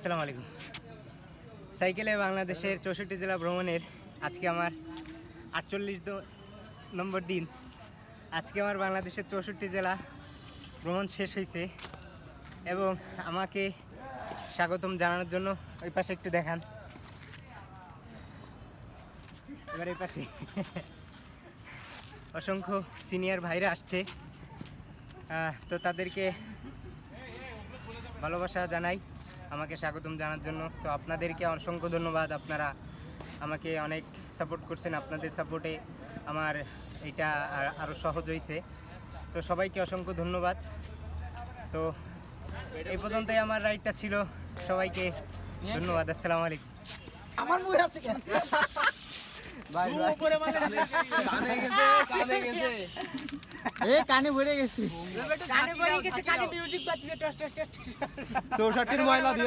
আসসালামু আলাইকুম। সাইকেলে বাংলাদেশের 64 জেলা ভ্রমণের আজকে আমার 48 নম্বর দিন। আজকে আমার বাংলাদেশের 64 জেলা ভ্রমণ শেষ হয়েছে এবং আমাকে স্বাগতম জানানোর জন্য ওই পাশে একটু দেখান। এবার এই পাশে অসংখ্য সিনিয়র ভাইরা আসছে, তো তাদেরকে ভালোবাসা জানাই আমাকে স্বাগতম জানার জন্য। তো আপনাদেরকে অসংখ্য ধন্যবাদ, আপনারা আমাকে অনেক সাপোর্ট করছেন, আপনাদের সাপোর্টে আমার এটা আরও সহজ হয়েছে। তো সবাইকে অসংখ্য ধন্যবাদ। তো এই পর্যন্তই আমার রাইডটা ছিল, সবাইকে ধন্যবাদ। আসসালামু আলাইকুম। আমার মুখে আছে কেন? কানে ভরে গেছে। কানে পড়ে গেছে, কানে মিউজিক বাজছে, টস টস টস। 64 ময়লা দিয়ে